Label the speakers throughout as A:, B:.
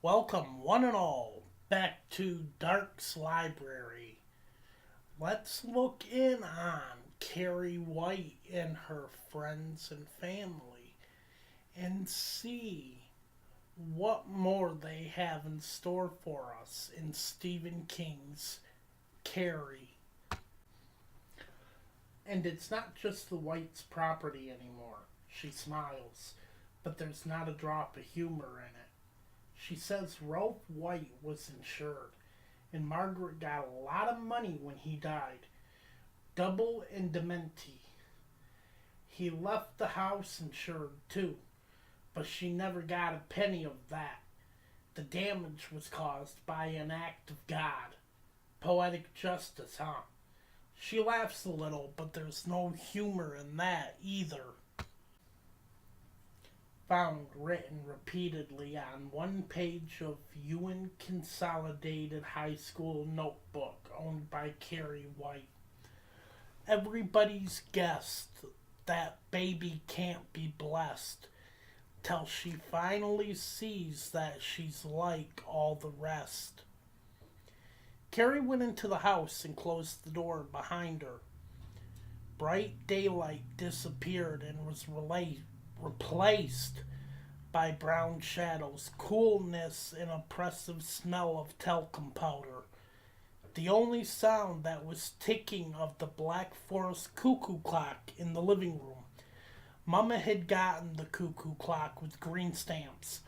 A: Welcome, one and all, back to Dark's Library. Let's look in on Carrie White and her friends and family and see what more they have in store for us in Stephen King's Carrie. And it's not just the White's property anymore. She smiles, but there's not a drop of humor in it. She says Ralph White was insured, and Margaret got a lot of money when he died. Double indemnity. He left the house insured too, but she never got a penny of that. The damage was caused by an act of God. Poetic justice, huh? She laughs a little, but there's no humor in that either. Found written repeatedly on one page of Ewan Consolidated High School notebook owned by Carrie White. Everybody's guessed that baby can't be blessed till she finally sees that she's like all the rest. Carrie went into the house and closed the door behind her. Bright daylight disappeared and was replaced by brown shadows, coolness, and oppressive smell of talcum powder. The only sound that was ticking of the Black Forest cuckoo clock in the living room. Mama had gotten the cuckoo clock with green stamps.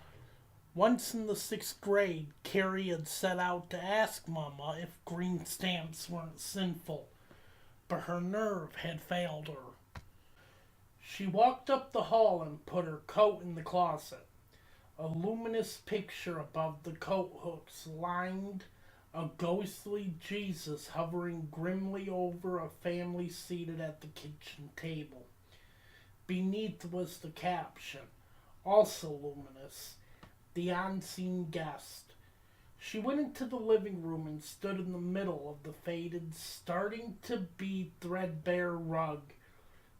A: Once in the sixth grade, Carrie had set out to ask Mama if green stamps weren't sinful, but her nerve had failed her. She walked up the hall and put her coat in the closet. A luminous picture above the coat hooks lined a ghostly Jesus hovering grimly over a family seated at the kitchen table. Beneath was the caption, also luminous, the unseen guest. She went into the living room and stood in the middle of the faded, starting to be threadbare rug.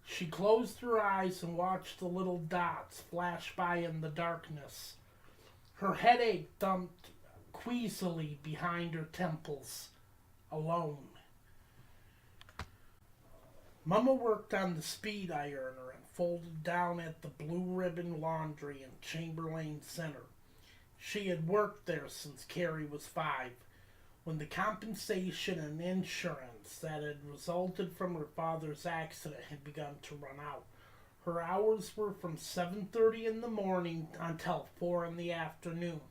A: She closed her eyes and watched the little dots flash by in the darkness. Her headache thumped queasily behind her temples. Alone. Mama worked on the speed ironer and folded down at the Blue Ribbon Laundry in Chamberlain Center. She had worked there since Carrie was 5, when the compensation and insurance that had resulted from her father's accident had begun to run out. Her hours were from 7:30 in the morning until 4 in the afternoon.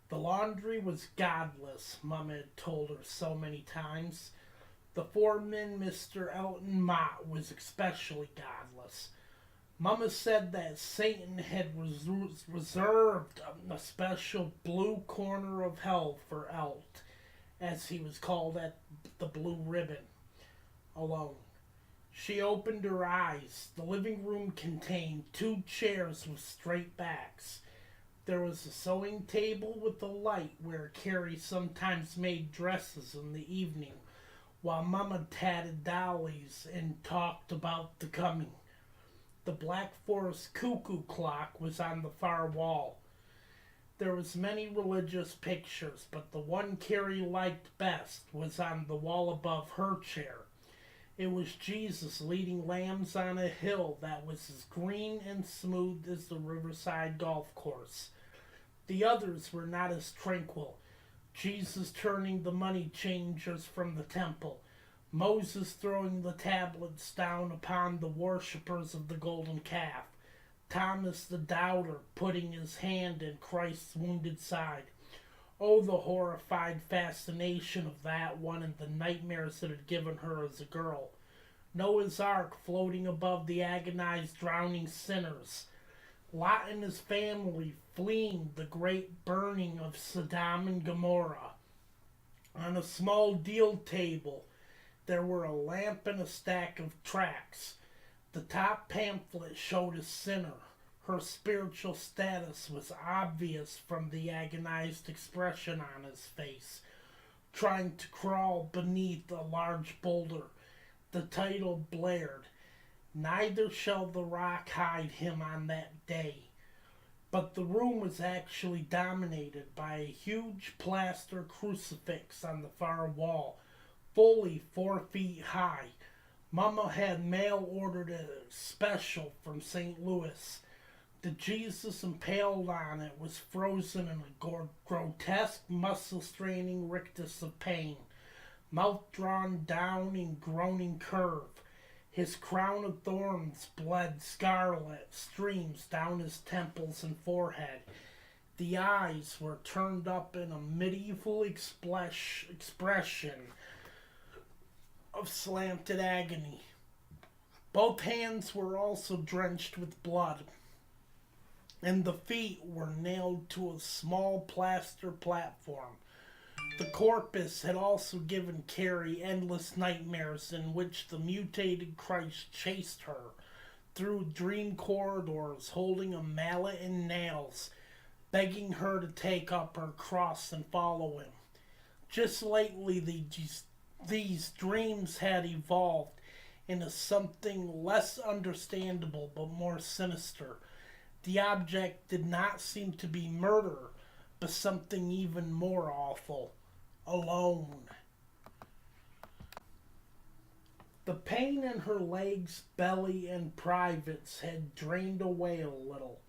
A: The laundry was godless, Mama had told her so many times. The foreman, Mr. Elton Mott, was especially godless. Mama said that Satan had reserved a special blue corner of hell for Elt, as he was called at the Blue Ribbon. Alone. She opened her eyes. The living room contained 2 chairs with straight backs. There was a sewing table with a light where Carrie sometimes made dresses in the evening, while Mama tatted dollies and talked about the coming. The Black Forest cuckoo clock was on the far wall. There was many religious pictures, but the one Carrie liked best was on the wall above her chair. It was Jesus leading lambs on a hill that was as green and smooth as the Riverside golf course. The others were not as tranquil. Jesus turning the money changers from the temple, Moses throwing the tablets down upon the worshippers of the golden calf, Thomas the doubter putting his hand in Christ's wounded side. Oh, the horrified fascination of that one and the nightmares it had given her as a girl. Noah's Ark floating above the agonized drowning sinners. Lot and his family fleeing the great burning of Sodom and Gomorrah. On a small deal table, there were a lamp and a stack of tracts. The top pamphlet showed a sinner. Her spiritual status was obvious from the agonized expression on his face, trying to crawl beneath a large boulder. The title blared, "Neither shall the rock hide him on that day." but the room was actually dominated by a huge plaster crucifix on the far wall, fully 4 feet high. Mama had mail ordered a special from St. Louis. The Jesus impaled on it was frozen in a grotesque, muscle-straining rictus of pain, mouth drawn down in groaning curve. His crown of thorns bled scarlet streams down his temples and forehead. The eyes were turned up in a medieval expression of slanted agony. Both hands were also drenched with blood, and the feet were nailed to a small plaster platform. The corpus had also given Carrie endless nightmares in which the mutated Christ chased her through dream corridors holding a mallet and nails, begging her to take up her cross and follow him. Just lately, these dreams had evolved into something less understandable but more sinister. The object did not seem to be murder, but something even more awful: alone. The pain in her legs, belly, and privates had drained away a little.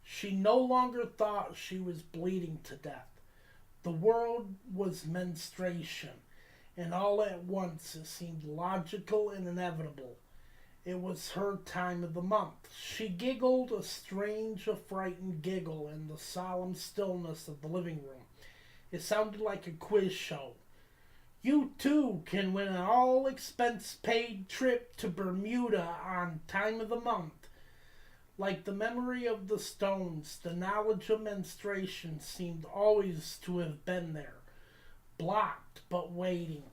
A: She no longer thought she was bleeding to death. The world was menstruation, and all at once it seemed logical and inevitable. It was her time of the month. She giggled a strange, frightened giggle in the solemn stillness of the living room. It sounded like a quiz show. You too can win an all-expense-paid trip to Bermuda on time of the month. Like the memory of the stones, the knowledge of menstruation seemed always to have been there, blocked but waiting.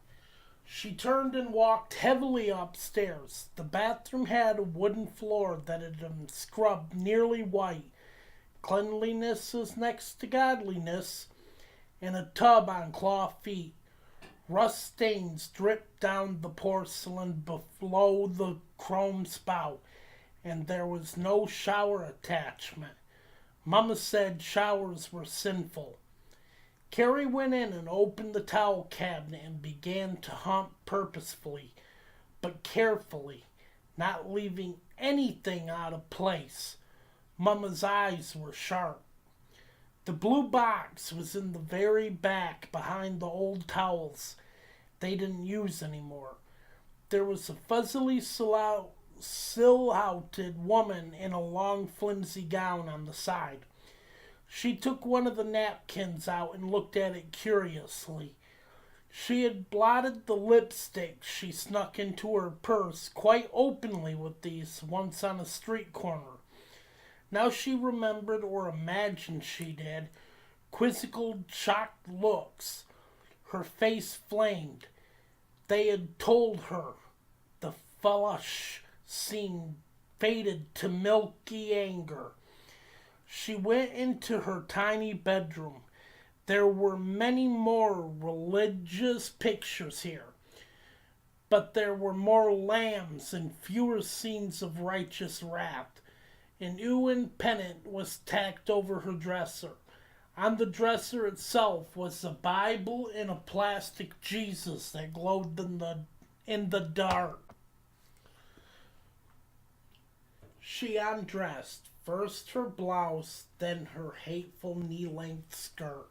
A: She turned and walked heavily upstairs. The bathroom had a wooden floor that had been scrubbed nearly white. Cleanliness is next to godliness, and a tub on claw feet. Rust stains dripped down the porcelain below the chrome spout, and there was no shower attachment. Mama said showers were sinful. Carrie went in and opened the towel cabinet and began to hunt purposefully, but carefully, not leaving anything out of place. Mama's eyes were sharp. The blue box was in the very back behind the old towels they didn't use anymore. There was a fuzzily silhouetted woman in a long flimsy gown on the side. She took one of the napkins out and looked at it curiously. She had blotted the lipstick she snuck into her purse quite openly with these once on a street corner. Now she remembered, or imagined she did, quizzical, shocked looks. Her face flamed. They had told her. The flush seemed faded to milky anger. She went into her tiny bedroom. There were many more religious pictures here, but there were more lambs and fewer scenes of righteous wrath. An Ewan pennant was tacked over her dresser. On the dresser itself was a Bible and a plastic Jesus that glowed in the dark. She undressed, first her blouse, then her hateful knee-length skirt,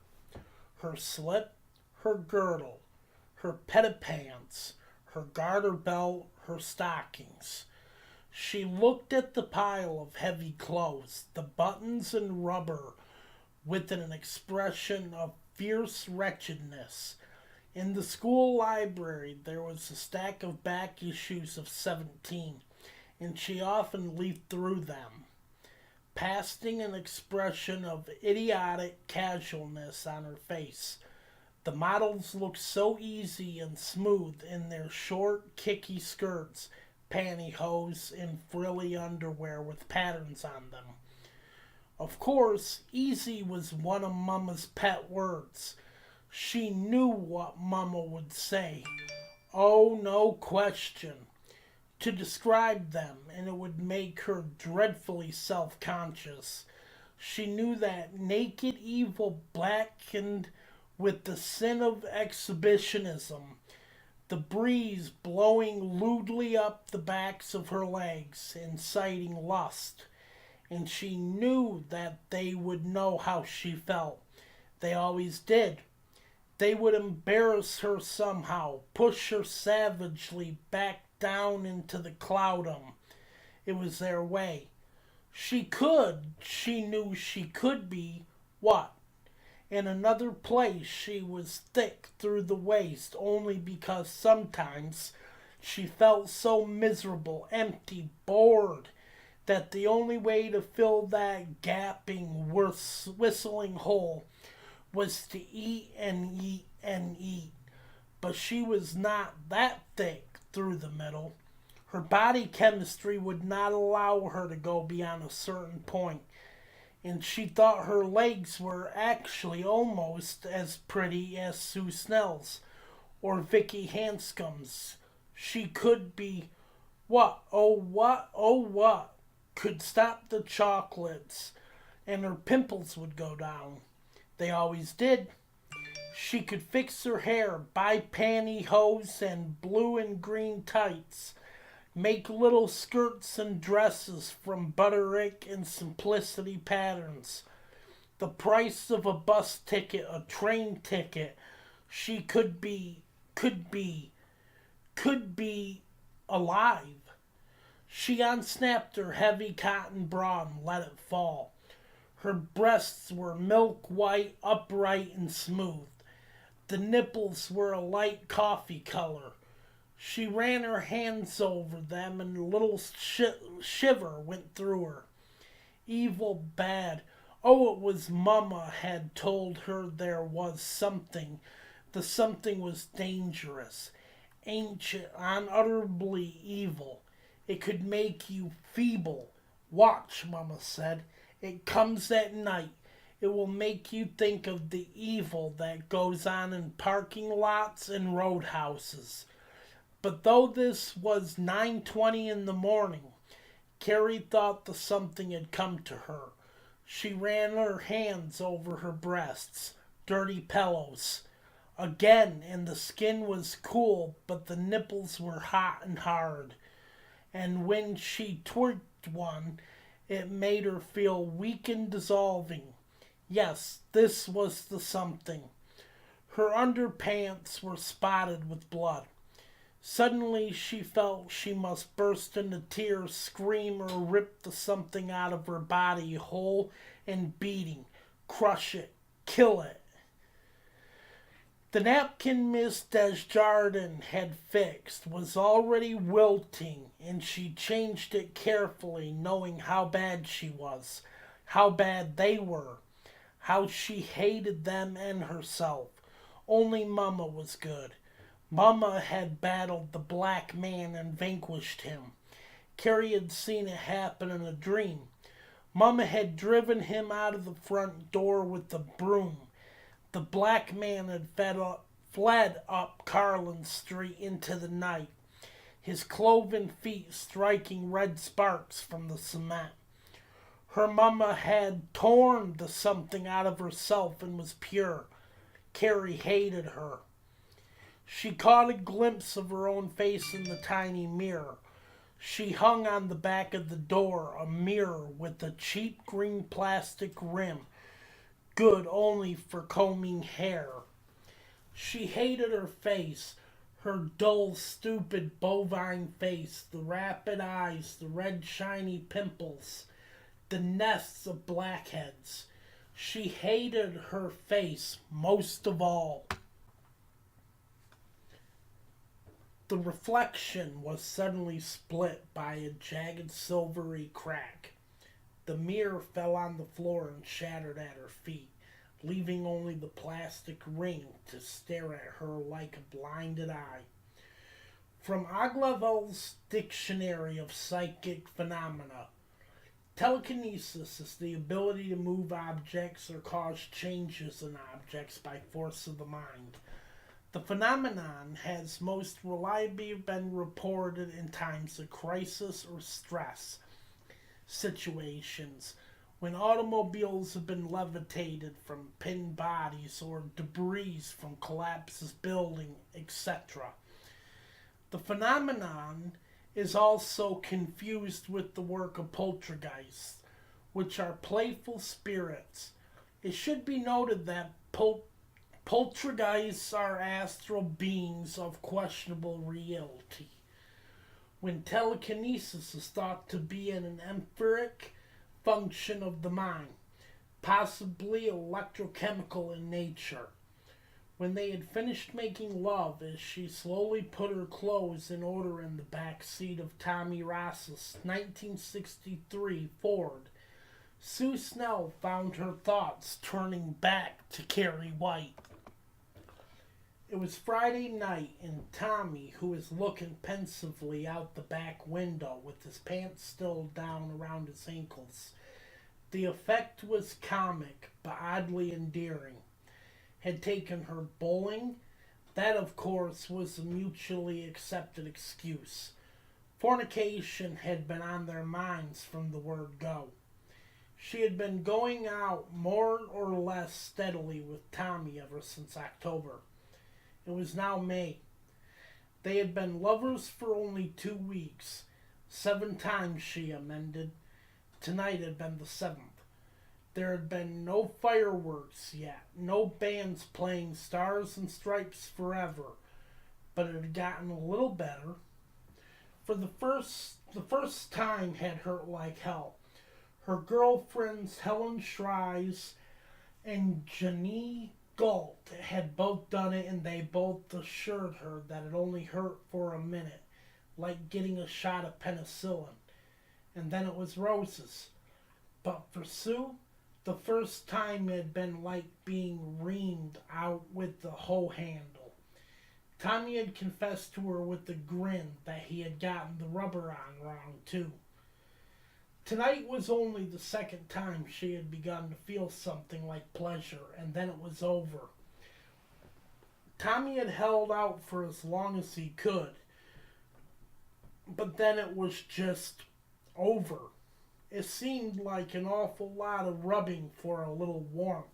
A: her slip, her girdle, her petipants, her garter belt, her stockings. She looked at the pile of heavy clothes, the buttons and rubber, with an expression of fierce wretchedness. In the school library there was a stack of back issues of 17, and she often leafed through them, pasting an expression of idiotic casualness on her face. The models looked so easy and smooth in their short, kicky skirts, pantyhose, and frilly underwear with patterns on them. Of course, easy was one of Mama's pet words. She knew what Mama would say. Oh, no question. To describe them, and it would make her dreadfully self-conscious. She knew that naked evil blackened with the sin of exhibitionism, the breeze blowing lewdly up the backs of her legs, inciting lust. And she knew that they would know how she felt. They always did. They would embarrass her somehow, push her savagely back down into the cloudum. It was their way. She knew she could be what? In another place she was thick through the waist only because sometimes she felt so miserable, empty, bored, that the only way to fill that gaping, whistling hole was to eat and eat and eat. But she was not that thick through the middle. Her body chemistry would not allow her to go beyond a certain point, and she thought her legs were actually almost as pretty as Sue Snell's or Vicky Hanscom's. She could be what, could stop the chocolates, and her pimples would go down. They always did. She could fix her hair, buy pantyhose and blue and green tights, make little skirts and dresses from Butterick and Simplicity patterns. The price of a bus ticket, a train ticket. She could be alive. She unsnapped her heavy cotton bra and let it fall. Her breasts were milk white, upright, and smooth. The nipples were a light coffee color. She ran her hands over them and a little shiver went through her. Evil, bad. Oh, it was Mama had told her there was something. The something was dangerous, ancient, unutterably evil. It could make you feeble. Watch, Mama said. It comes at night. It will make you think of the evil that goes on in parking lots and roadhouses. But though this was 9:20 in the morning, Carrie thought the something had come to her. She ran her hands over her breasts, dirty pillows. Again, and the skin was cool, but the nipples were hot and hard. And when she twerked one, it made her feel weak and dissolving. Yes, this was the something. Her underpants were spotted with blood. Suddenly she felt she must burst into tears, scream, or rip the something out of her body whole and beating, crush it, kill it. The napkin Miss Desjardins had fixed was already wilting, and she changed it carefully, knowing how bad she was, how bad they were, how she hated them and herself. Only Mama was good. Mama had battled the black man and vanquished him. Carrie had seen it happen in a dream. Mama had driven him out of the front door with the broom. The black man had fled up Carlin Street into the night, his cloven feet striking red sparks from the cement. Her mama had torn the something out of herself and was pure. Carrie hated her. She caught a glimpse of her own face in the tiny mirror. She hung on the back of the door, a mirror with a cheap green plastic rim, good only for combing hair. She hated her face, her dull, stupid, bovine face, the rapid eyes, the red, shiny pimples, the nests of blackheads. She hated her face most of all. The reflection was suddenly split by a jagged silvery crack. The mirror fell on the floor and shattered at her feet, leaving only the plastic ring to stare at her like a blinded eye. From Aglavel's Dictionary of Psychic Phenomena, telekinesis is the ability to move objects or cause changes in objects by force of the mind. The phenomenon has most reliably been reported in times of crisis or stress situations when automobiles have been levitated from pinned bodies or debris from collapsed building, etc. The phenomenon is also confused with the work of poltergeists, which are playful spirits. It should be noted that poltergeists are astral beings of questionable reality, when telekinesis is thought to be an etheric function of the mind, possibly electrochemical in nature. When they had finished making love, as she slowly put her clothes in order in the back seat of Tommy Ross's 1963 Ford, Sue Snell found her thoughts turning back to Carrie White. It was Friday night, and Tommy, who was looking pensively out the back window with his pants still down around his ankles, the effect was comic but oddly endearing, had taken her bowling. That, of course, was a mutually accepted excuse. Fornication had been on their minds from the word go. She had been going out more or less steadily with Tommy ever since October. It was now May. They had been lovers for only 2 weeks. 7 times, she amended. Tonight had been the 7th. There had been no fireworks yet, no bands playing Stars and Stripes Forever, but it had gotten a little better. For the first time had hurt like hell. Her girlfriends Helen Schrei's and Janie Galt had both done it, and they both assured her that it only hurt for a minute, like getting a shot of penicillin, and then it was roses. But for Sue, the first time had been like being reamed out with the hoe handle. Tommy had confessed to her with a grin that he had gotten the rubber on wrong, too. Tonight was only the second time she had begun to feel something like pleasure, and then it was over. Tommy had held out for as long as he could, but then it was just over. It seemed like an awful lot of rubbing for a little warmth.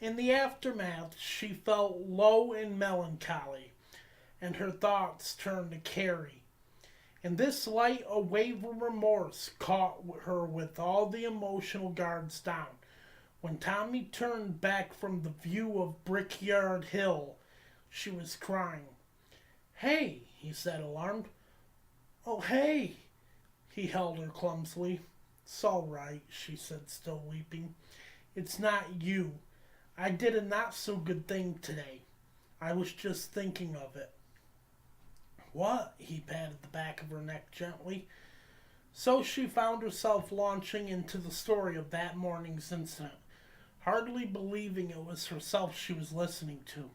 A: In the aftermath, she felt low and melancholy, and her thoughts turned to Carrie. In this light, a wave of remorse caught her with all the emotional guards down. When Tommy turned back from the view of Brickyard Hill, she was crying. "Hey," he said, alarmed. "Oh, hey." He held her clumsily. "It's all right," she said, still weeping. "It's not you. I did a not-so-good thing today. I was just thinking of it." "What?" He patted the back of her neck gently. So she found herself launching into the story of that morning's incident, hardly believing it was herself she was listening to.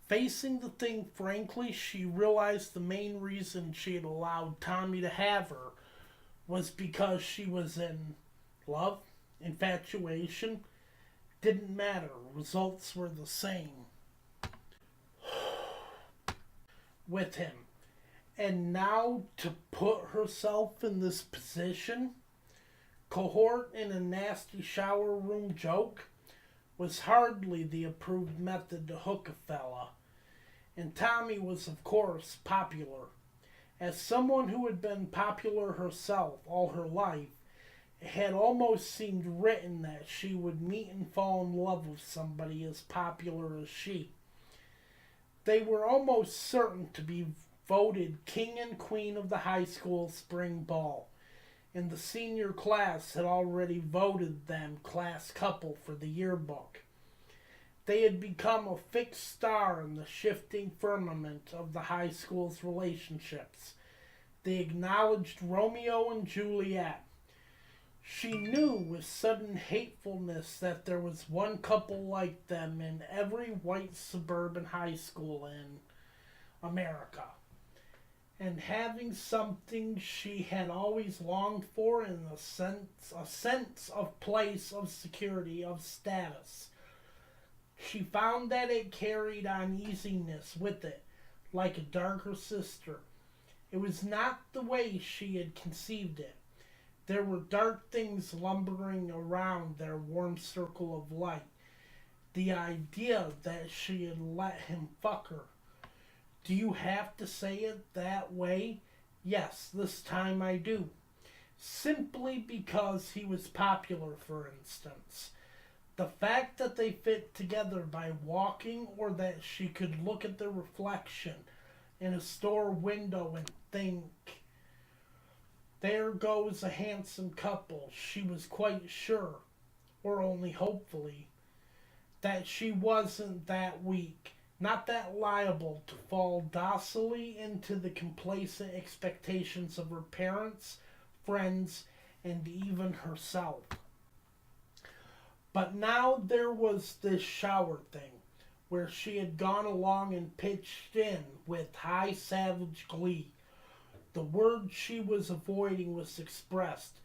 A: Facing the thing frankly, she realized the main reason she had allowed Tommy to have her was because she was in love, infatuation. Didn't matter. Results were the same with him. And now to put herself in this position, cohort in a nasty shower room joke, was hardly the approved method to hook a fella. And Tommy was, of course, popular. As someone who had been popular herself all her life, it had almost seemed written that she would meet and fall in love with somebody as popular as she. They were almost certain to be voted king and queen of the high school spring ball, and the senior class had already voted them class couple for the yearbook. They had become a fixed star in the shifting firmament of the high school's relationships. They acknowledged Romeo and Juliet. She knew with sudden hatefulness that there was one couple like them in every white suburban high school in America. And having something she had always longed for in a sense of place, of security, of status. She found that it carried uneasiness with it, like a darker sister. It was not the way she had conceived it. There were dark things lumbering around their warm circle of light. The idea that she had let him fuck her. Do you have to say it that way? Yes, this time I do. Simply because he was popular, for instance. The fact that they fit together by walking, or that she could look at their reflection in a store window and think, there goes a handsome couple, she was quite sure, or only hopefully, that she wasn't that weak, not that liable to fall docilely into the complacent expectations of her parents, friends, and even herself. But now there was this shower thing, where she had gone along and pitched in with high savage glee. The word she was avoiding was expressed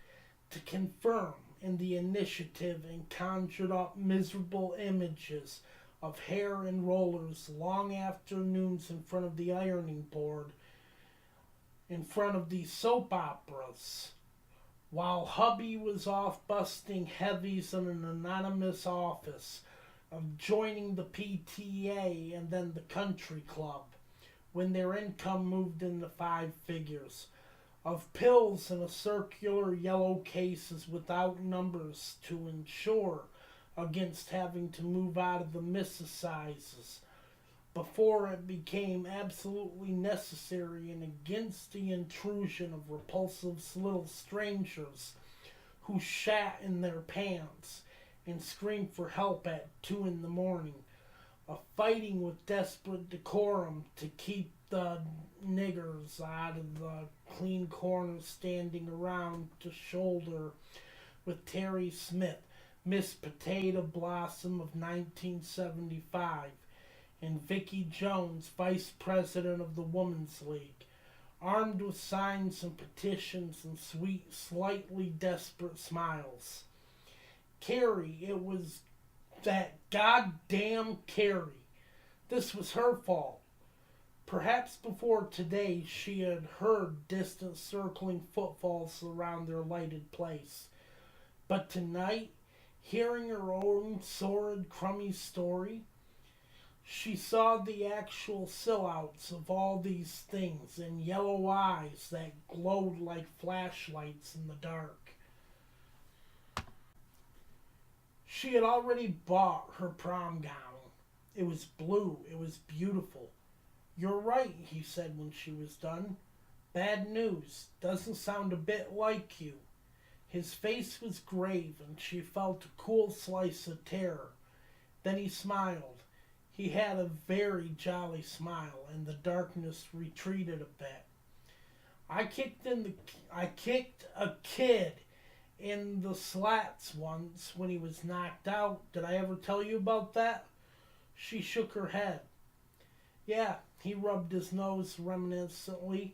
A: to confirm in the initiative and conjured up miserable images of hair and rollers, long afternoons in front of the ironing board, in front of these soap operas, while hubby was off busting heavies in an anonymous office, of joining the PTA and then the country club, when their income moved into five figures, of pills in a circular yellow cases without numbers to insure against having to move out of the missus sizes before it became absolutely necessary, and against the intrusion of repulsive little strangers who shat in their pants and screamed for help at 2 in the morning, of fighting with desperate decorum to keep the niggers out of the clean corners, standing around to shoulder with Terry Smith, Miss Potato Blossom of 1975, and Vicki Jones, Vice President of the Women's League, armed with signs and petitions and sweet, slightly desperate smiles. Carrie, it was that goddamn Carrie. This was her fault. Perhaps before today she had heard distant circling footfalls around their lighted place. But tonight, hearing her own sordid, crummy story, she saw the actual silhouettes of all these things in yellow eyes that glowed like flashlights in the dark. She had already bought her prom gown. It was blue. It was beautiful. You're right, he said when she was done. Bad news. Doesn't sound a bit like you. His face was grave, and she felt a cool slice of terror. Then he smiled. He had a very jolly smile, and the darkness retreated a bit. I kicked a kid in the slats once when he was knocked out. Did I ever tell you about that? She shook her head. Yeah, he rubbed his nose reminiscently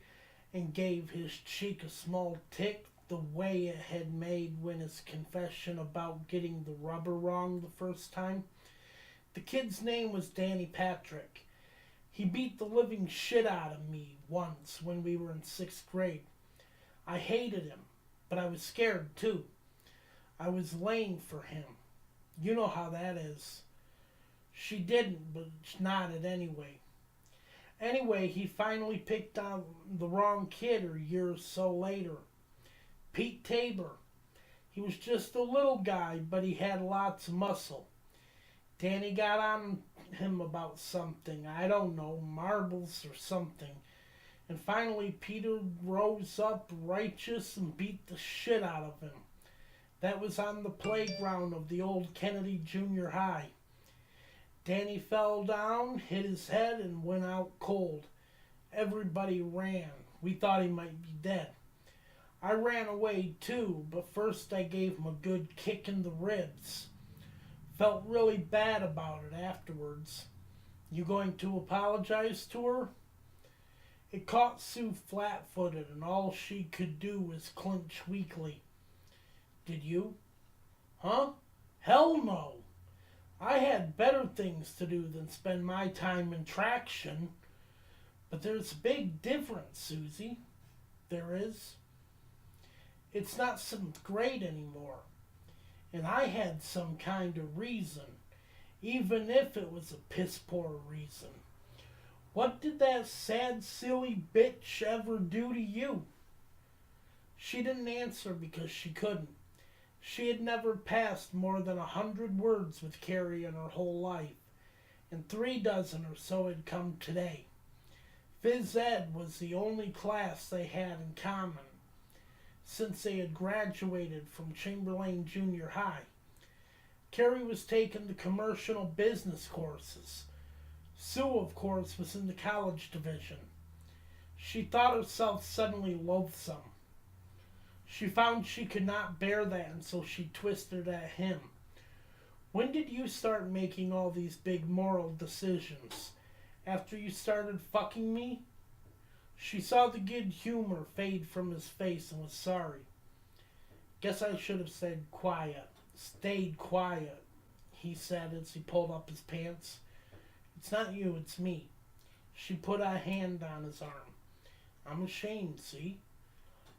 A: and gave his cheek a small tick, the way it had made when his confession about getting the rubber wrong the first time. The kid's name was Danny Patrick. He beat the living shit out of me once when we were in 6th grade. I hated him, but I was scared too. I was laying for him. You know how that is. She didn't, but nodded anyway. Anyway, he finally picked on the wrong kid a year or so later. Pete Tabor. He was just a little guy, but he had lots of muscle. Danny got on him about something, I don't know, marbles or something. And finally Peter rose up righteous and beat the shit out of him. That was on the playground of the old Kennedy Junior High. Danny fell down, hit his head, and went out cold. Everybody ran. We thought he might be dead. I ran away too, but first I gave him a good kick in the ribs. Felt really bad about it afterwards. You going to apologize to her? It caught Sue flat-footed, and all she could do was clench weakly. Did you? Huh? Hell no! I had better things to do than spend my time in traction. But there's a big difference, Susie. There is. It's not some great anymore. And I had some kind of reason, even if it was a piss poor reason. What did that sad, silly bitch ever do to you? She didn't answer because she couldn't. She had never passed more than 100 words with Carrie in her whole life, and 3 dozen or so had come today. Phys Ed was the only class they had in common since they had graduated from Chamberlain Junior High. Carrie was taking the commercial business courses. Sue, of course, was in the college division. She thought herself suddenly loathsome. She found she could not bear that, and so she twisted at him. When did you start making all these big moral decisions? After you started fucking me? She saw the good humor fade from his face and was sorry. Guess I should have said quiet. Stayed quiet, he said as he pulled up his pants. It's not you, it's me. She put a hand on his arm. I'm ashamed, see?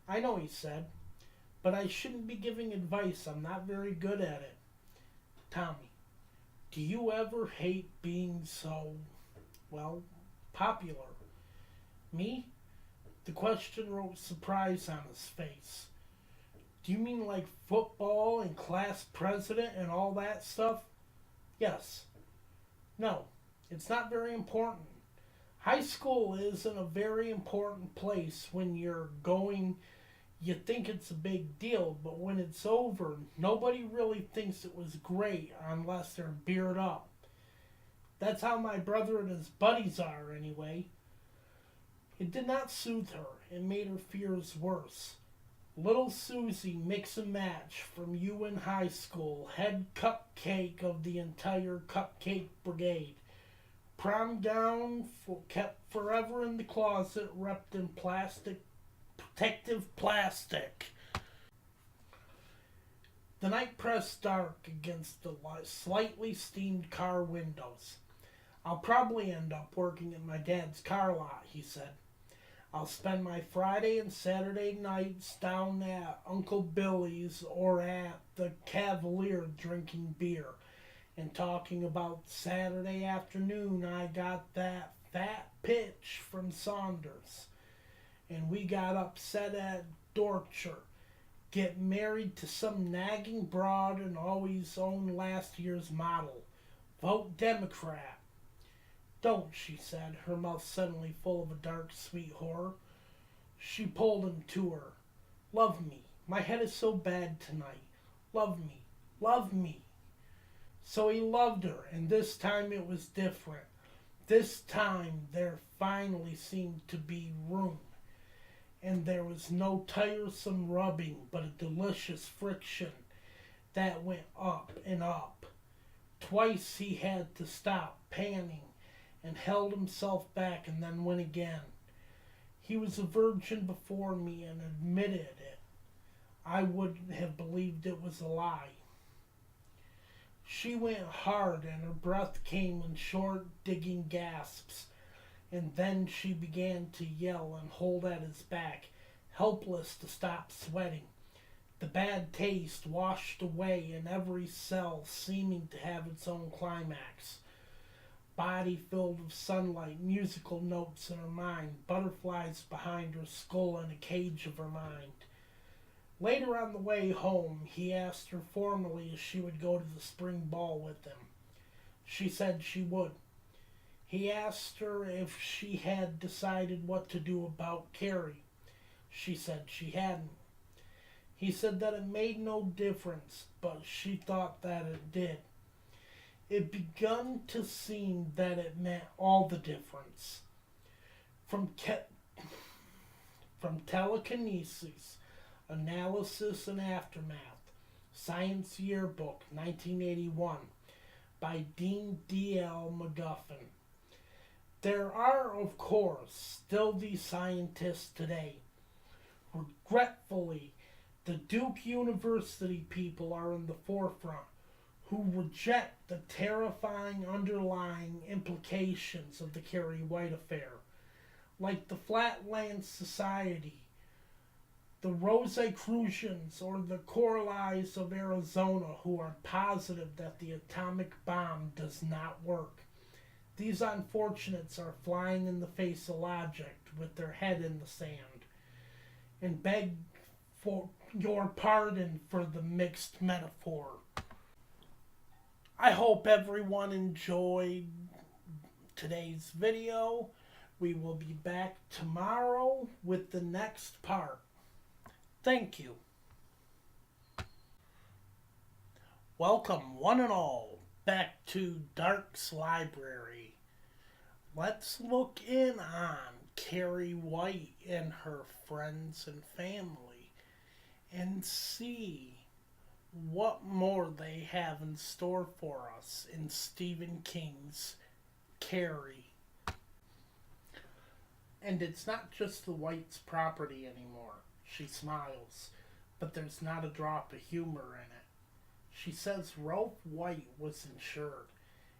A: I know, he said, but I shouldn't be giving advice. I'm not very good at it. Tommy, do you ever hate being so, well, popular? Me? The question wrote surprise on his face. Do you mean like football and class president and all that stuff? Yes. No, it's not very important. High school isn't a very important place when you're going. You think it's a big deal, but when it's over, nobody really thinks it was great unless they're beard up. That's how my brother and his buddies are, anyway. It did not soothe her. It made her fears worse. Little Susie Mix and Match from you in high school, head cupcake of the entire cupcake brigade. Prom gown kept forever in the closet, wrapped in plastic, protective plastic. The night pressed dark against the slightly steamed car windows. I'll probably end up working at my dad's car lot, he said. I'll spend my Friday and Saturday nights down at Uncle Billy's or at the Cavalier drinking beer and talking about Saturday afternoon I got that fat pitch from Saunders and we got upset at Dorcher, get married to some nagging broad and always own last year's model, vote Democrat. Don't, she said, her mouth suddenly full of a dark, sweet horror. She pulled him to her. Love me. My head is so bad tonight. Love me. Love me. So he loved her, and this time it was different. This time there finally seemed to be room, and there was no tiresome rubbing, but a delicious friction that went up and up. Twice he had to stop, panting, and held himself back and then went again. He was a virgin before me and admitted it. I wouldn't have believed it was a lie. She went hard and her breath came in short, digging gasps, and then she began to yell and hold at his back, helpless to stop sweating. The bad taste washed away in every cell, seeming to have its own climax. Body filled with sunlight, musical notes in her mind, butterflies behind her skull in a cage of her mind. Later on the way home, he asked her formally if she would go to the spring ball with him. She said she would. He asked her if she had decided what to do about Carrie. She said she hadn't. He said that it made no difference, but she thought that it did. It begun to seem that it meant all the difference. From telekinesis, analysis and aftermath, Science Yearbook, 1981, by Dean D.L. McGuffin. There are, of course, still these scientists today. Regretfully, the Duke University people are in the forefront, who reject the terrifying underlying implications of the Carrie White affair. Like the Flatland Society, The Rosicrucians or the Coralites of Arizona who are positive that the atomic bomb does not work. These unfortunates are flying in the face of logic with their head in the sand and beg for your pardon for the mixed metaphor. I hope everyone enjoyed today's video. We will be back tomorrow with the next part. Thank you. Welcome, one and all, back to Dark's Library. Let's look in on Carrie White and her friends and family and see what more they have in store for us in Stephen King's Carrie. And it's not just the White's property anymore. She smiles, but there's not a drop of humor in it. She says Ralph White was insured,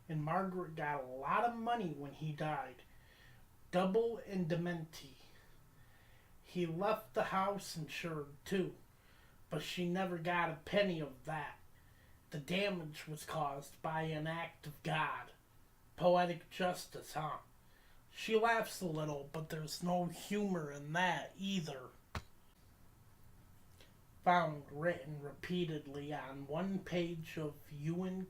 A: and Margaret got a lot of money when he died. Double indemnity. He left the house insured too, but she never got a penny of that. The damage was caused by an act of God. Poetic justice, huh? She laughs a little, but there's no humor in that either. Found written repeatedly on one page of Ewan